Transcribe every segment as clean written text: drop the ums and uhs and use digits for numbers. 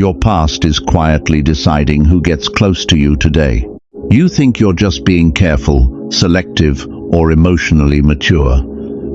Your past is quietly deciding who gets close to you today. You think you're just being careful, selective, or emotionally mature.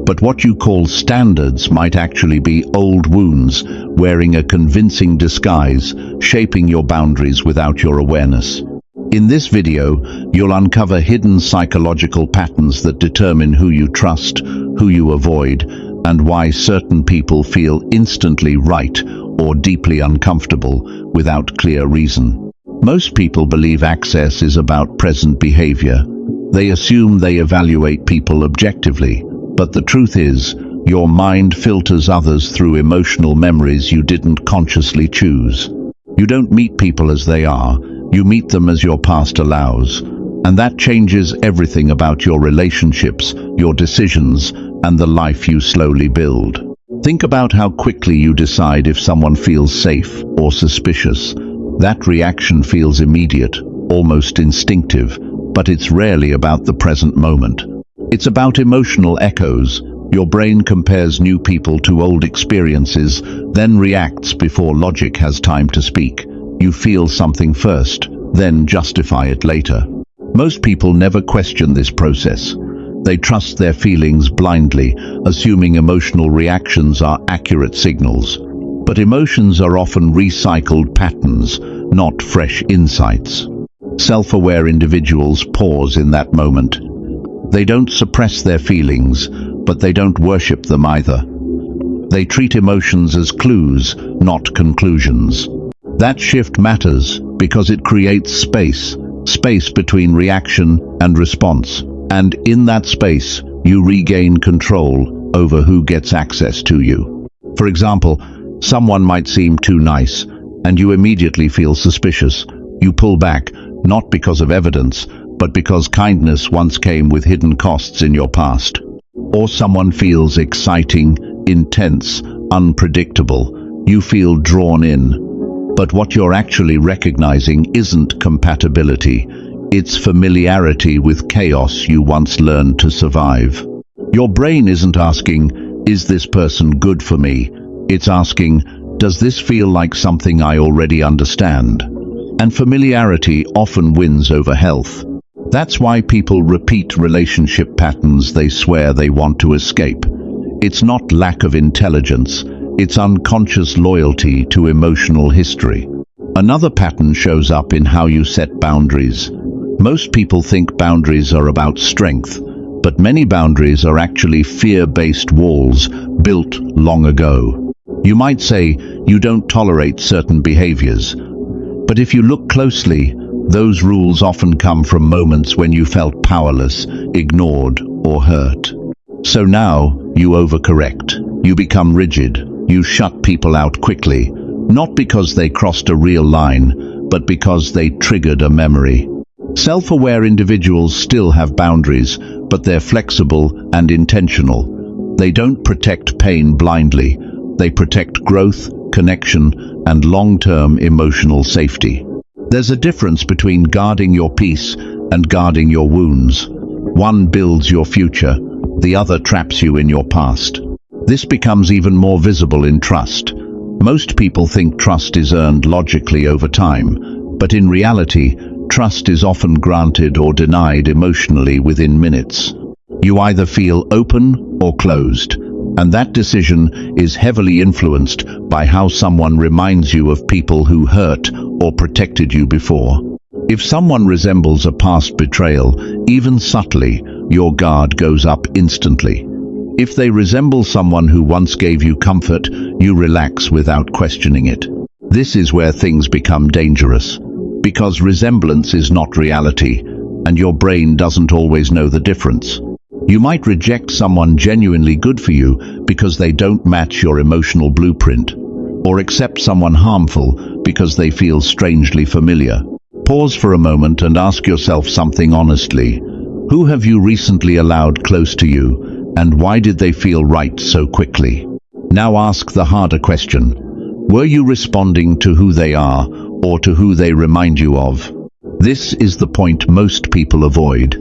But what you call standards might actually be old wounds, wearing a convincing disguise, shaping your boundaries without your awareness. In this video, you'll uncover hidden psychological patterns that determine who you trust, who you avoid, and why certain people feel instantly right or deeply uncomfortable without clear reason. Most people believe access is about present behavior. They assume they evaluate people objectively, but the truth is, your mind filters others through emotional memories you didn't consciously choose. You don't meet people as they are, you meet them as your past allows. And that changes everything about your relationships, your decisions, and the life you slowly build. Think about how quickly you decide if someone feels safe or suspicious. That reaction feels immediate, almost instinctive, but it's rarely about the present moment. It's about emotional echoes. Your brain compares new people to old experiences, then reacts before logic has time to speak. You feel something first, then justify it later. Most people never question this process. They trust their feelings blindly, assuming emotional reactions are accurate signals. But emotions are often recycled patterns, not fresh insights. Self-aware individuals pause in that moment. They don't suppress their feelings, but they don't worship them either. They treat emotions as clues, not conclusions. That shift matters because it creates space between reaction and response. And in that space, you regain control over who gets access to you. For example, someone might seem too nice, and you immediately feel suspicious. You pull back, not because of evidence, but because kindness once came with hidden costs in your past. Or someone feels exciting, intense, unpredictable. You feel drawn in. But what you're actually recognizing isn't compatibility. It's familiarity with chaos you once learned to survive. Your brain isn't asking, is this person good for me? It's asking, does this feel like something I already understand? And familiarity often wins over health. That's why people repeat relationship patterns they swear they want to escape. It's not lack of intelligence, it's unconscious loyalty to emotional history. Another pattern shows up in how you set boundaries. Most people think boundaries are about strength, but many boundaries are actually fear-based walls built long ago. You might say you don't tolerate certain behaviors, but if you look closely, those rules often come from moments when you felt powerless, ignored, or hurt. So now, you overcorrect. You become rigid. You shut people out quickly, not because they crossed a real line, but because they triggered a memory. Self-aware individuals still have boundaries, but they're flexible and intentional. They don't protect pain blindly. They protect growth, connection, and long-term emotional safety. There's a difference between guarding your peace and guarding your wounds. One builds your future, the other traps you in your past. This becomes even more visible in trust. Most people think trust is earned logically over time, but in reality, trust is often granted or denied emotionally within minutes. You either feel open or closed, and that decision is heavily influenced by how someone reminds you of people who hurt or protected you before. If someone resembles a past betrayal, even subtly, your guard goes up instantly. If they resemble someone who once gave you comfort, you relax without questioning it. This is where things become dangerous, because resemblance is not reality, and your brain doesn't always know the difference. You might reject someone genuinely good for you because they don't match your emotional blueprint, or accept someone harmful because they feel strangely familiar. Pause for a moment and ask yourself something honestly. Who have you recently allowed close to you, and why did they feel right so quickly? Now ask the harder question. Were you responding to who they are, or to who they remind you of? This is the point most people avoid,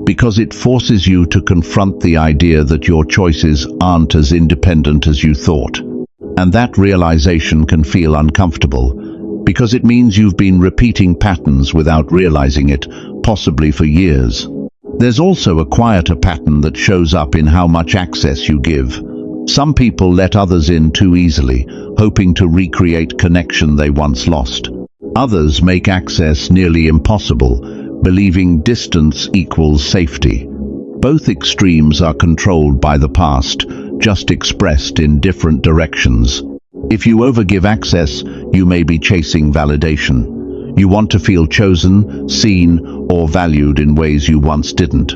because it forces you to confront the idea that your choices aren't as independent as you thought. And that realization can feel uncomfortable, because it means you've been repeating patterns without realizing it, possibly for years. There's also a quieter pattern that shows up in how much access you give. Some people let others in too easily, hoping to recreate connection they once lost. Others make access nearly impossible, believing distance equals safety. Both extremes are controlled by the past, just expressed in different directions. If you overgive access, you may be chasing validation. You want to feel chosen, seen, or valued in ways you once didn't.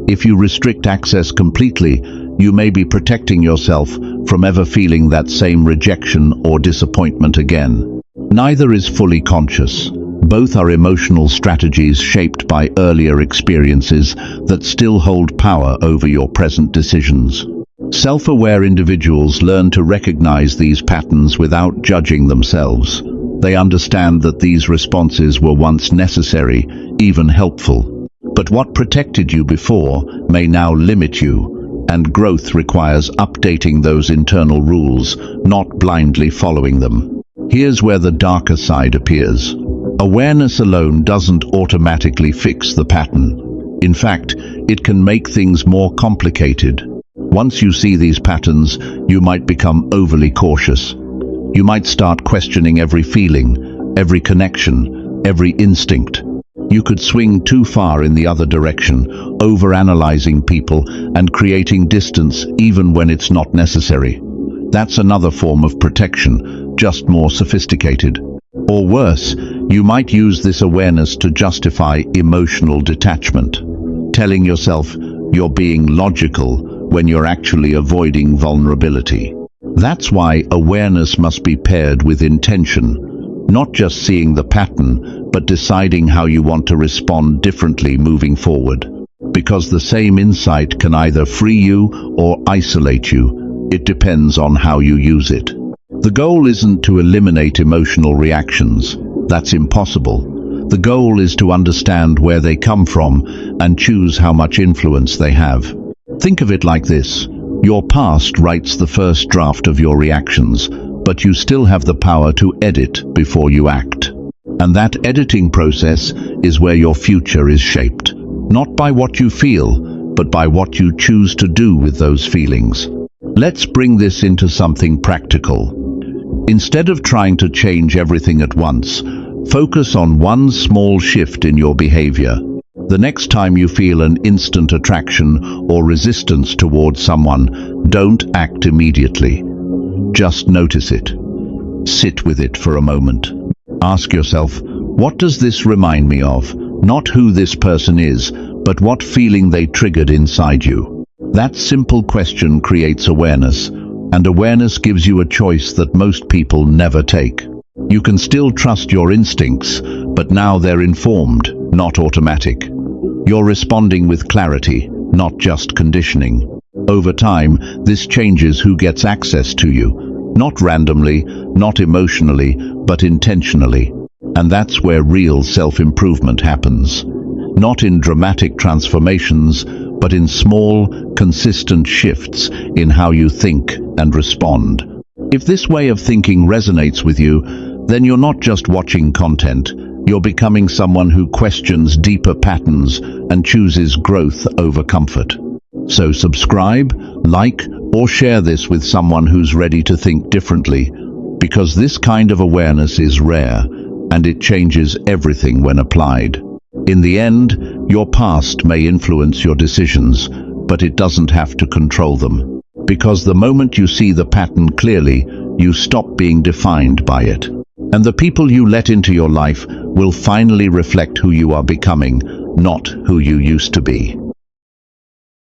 If you restrict access completely, you may be protecting yourself from ever feeling that same rejection or disappointment again. Neither is fully conscious. Both are emotional strategies shaped by earlier experiences that still hold power over your present decisions. Self-aware individuals learn to recognize these patterns without judging themselves. They understand that these responses were once necessary, even helpful. But what protected you before may now limit you, and growth requires updating those internal rules, not blindly following them. Here's where the darker side appears. Awareness alone doesn't automatically fix the pattern. In fact, it can make things more complicated. Once you see these patterns, you might become overly cautious. You might start questioning every feeling, every connection, every instinct. You could swing too far in the other direction, overanalyzing people and creating distance even when it's not necessary. That's another form of protection, just more sophisticated. Or worse, you might use this awareness to justify emotional detachment, telling yourself you're being logical when you're actually avoiding vulnerability. That's why awareness must be paired with intention, not just seeing the pattern, but deciding how you want to respond differently moving forward. Because the same insight can either free you or isolate you. It depends on how you use it. The goal isn't to eliminate emotional reactions. That's impossible. The goal is to understand where they come from and choose how much influence they have. Think of it like this. Your past writes the first draft of your reactions, but you still have the power to edit before you act. And that editing process is where your future is shaped. Not by what you feel, but by what you choose to do with those feelings. Let's bring this into something practical. Instead of trying to change everything at once, focus on one small shift in your behavior. The next time you feel an instant attraction or resistance towards someone, don't act immediately. Just notice it. Sit with it for a moment. Ask yourself, what does this remind me of? Not who this person is, but what feeling they triggered inside you. That simple question creates awareness, and awareness gives you a choice that most people never take. You can still trust your instincts, but now they're informed, not automatic. You're responding with clarity, not just conditioning. Over time, this changes who gets access to you, not randomly, not emotionally, but intentionally. And that's where real self-improvement happens. Not in dramatic transformations, but in small, consistent shifts in how you think and respond. If this way of thinking resonates with you, then you're not just watching content, you're becoming someone who questions deeper patterns and chooses growth over comfort. So subscribe, like, or share this with someone who's ready to think differently, because this kind of awareness is rare, and it changes everything when applied. In the end, your past may influence your decisions, but it doesn't have to control them. Because the moment you see the pattern clearly, you stop being defined by it. And the people you let into your life will finally reflect who you are becoming, not who you used to be.